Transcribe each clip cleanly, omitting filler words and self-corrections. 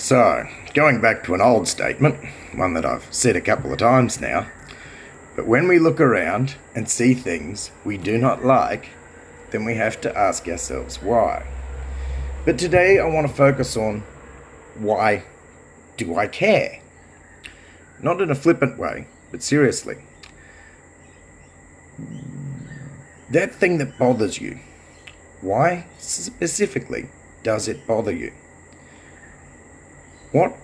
So, going back to an old statement, one that I've said a couple of times now, but when we look around and see things we do not like, then we have to ask ourselves why. But today I want to focus on why do I care? Not in a flippant way, but seriously. That thing that bothers you, why specifically does it bother you? What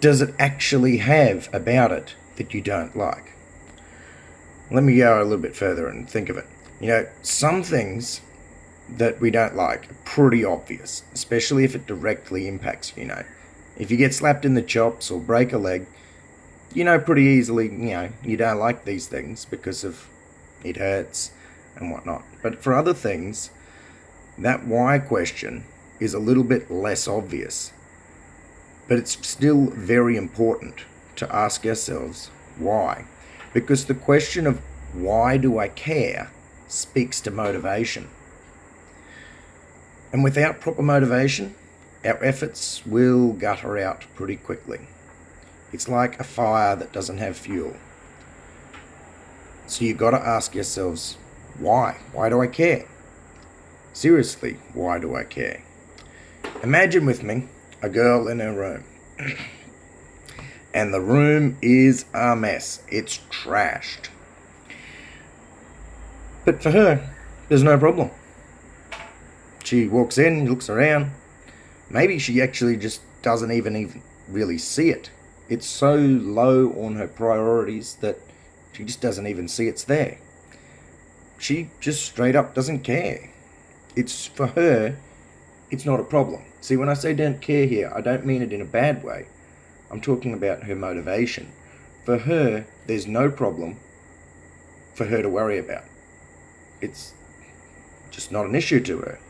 does it actually have about it that you don't like? Let me go a little bit further and think of it. Some things that we don't like are pretty obvious, especially if it directly impacts you. If you get slapped in the chops or break a leg, pretty easily, you don't like these things because of it hurts and whatnot. But for other things, that why question is a little bit less obvious. But it's still very important to ask ourselves why. Because the question of why do I care speaks to motivation. And without proper motivation, our efforts will gutter out pretty quickly. It's like a fire that doesn't have fuel. So you've got to ask yourselves, why? Why do I care? Seriously, why do I care? Imagine with me a girl in her room. And the room is a mess. It's trashed. But for her, there's no problem. She walks in, looks around. Maybe she actually just doesn't even really see it. It's so low on her priorities that she just doesn't even see it's there. She just straight up doesn't care. It's for her, it's not a problem. See, when I say don't care here, I don't mean it in a bad way. I'm talking about her motivation. For her, there's no problem for her to worry about. It's just not an issue to her.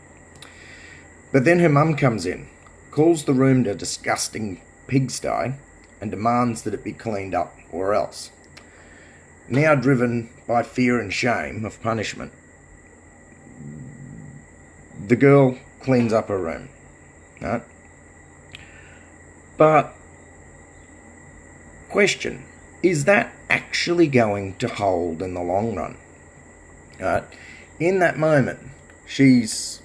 But then her mum comes in, calls the room a disgusting pigsty, and demands that it be cleaned up, or else. Now driven by fear and shame of punishment, the girl cleans up her room. Right? But, question, is that actually going to hold in the long run? Right? In that moment, she's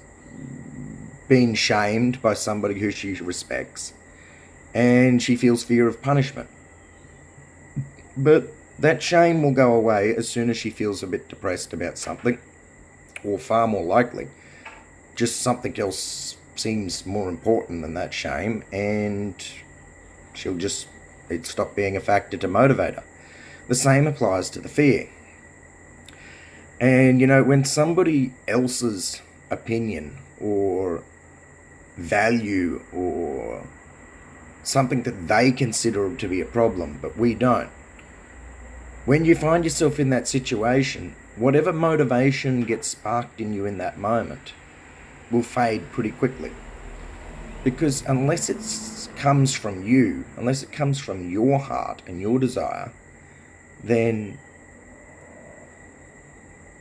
been shamed by somebody who she respects, and she feels fear of punishment. But that shame will go away as soon as she feels a bit depressed about something, or far more likely, just something else seems more important than that shame, and it stop being a factor to motivate her. The same applies to the fear. And when somebody else's opinion or value or something that they consider to be a problem, but we don't, when you find yourself in that situation, whatever motivation gets sparked in you in that moment will fade pretty quickly. Because unless it comes from you, unless it comes from your heart and your desire, then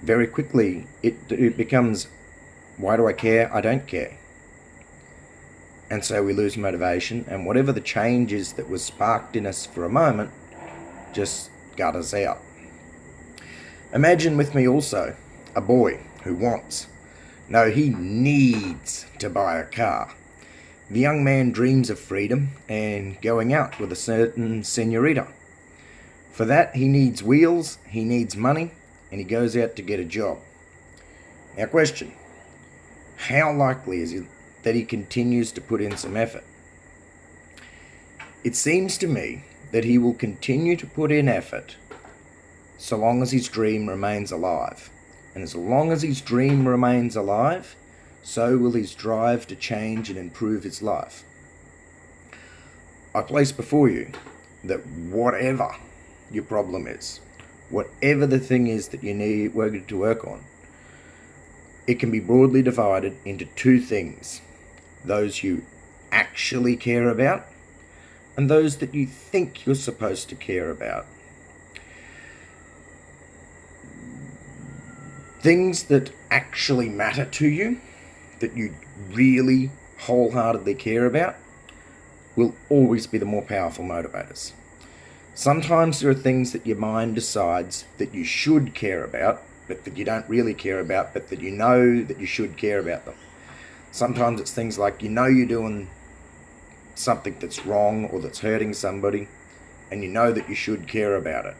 very quickly it becomes, why do I care? I don't care. And so we lose motivation, and whatever the change is that was sparked in us for a moment just gutters out. Imagine with me also a boy who he needs to buy a car. The young man dreams of freedom and going out with a certain senorita. For that, he needs wheels, he needs money, and he goes out to get a job. Now, question, how likely is it that he continues to put in some effort? It seems to me that he will continue to put in effort so long as his dream remains alive. And as long as his dream remains alive, so will his drive to change and improve his life. I place before you that whatever your problem is, whatever the thing is that you need to work on, it can be broadly divided into two things: those you actually care about and those that you think you're supposed to care about. Things that actually matter to you, that you really wholeheartedly care about, will always be the more powerful motivators. Sometimes there are things that your mind decides that you should care about, but that you don't really care about, but that you know that you should care about them. Sometimes it's things like you're doing something that's wrong or that's hurting somebody, and you know that you should care about it,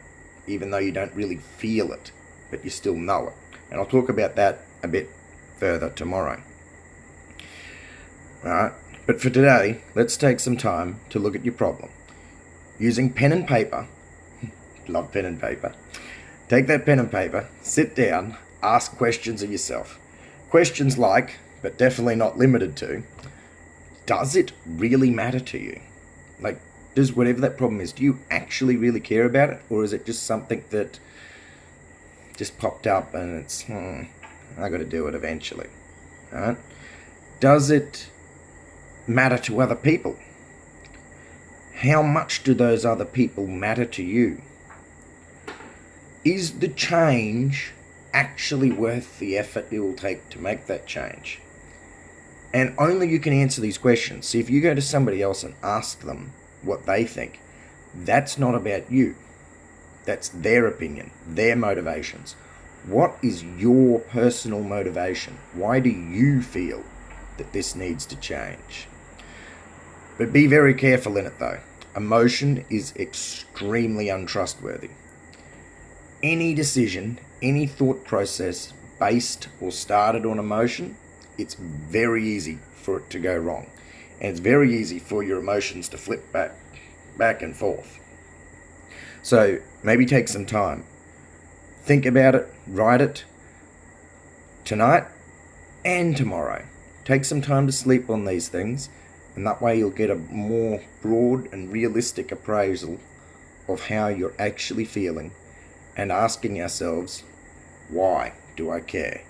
even though you don't really feel it, but you still know it. And I'll talk about that a bit further tomorrow. Alright, but for today, let's take some time to look at your problem. Using pen and paper, love pen and paper, take that pen and paper, sit down, ask questions of yourself. Questions like, but definitely not limited to, does it really matter to you? Like, does whatever that problem is, do you actually really care about it? Or is it just something that just popped up and it's, I got to do it eventually. Right? Does it matter to other people? How much do those other people matter to you? Is the change actually worth the effort it will take to make that change? And only you can answer these questions. See, if you go to somebody else and ask them what they think, that's not about you. That's their opinion, their motivations. What is your personal motivation? Why do you feel that this needs to change? But be very careful in it though. Emotion is extremely untrustworthy. Any decision, any thought process based or started on emotion, it's very easy for it to go wrong. And it's very easy for your emotions to flip back and forth. So maybe take some time. Think about it, write it tonight and tomorrow. Take some time to sleep on these things, and that way you'll get a more broad and realistic appraisal of how you're actually feeling and asking ourselves, why do I care?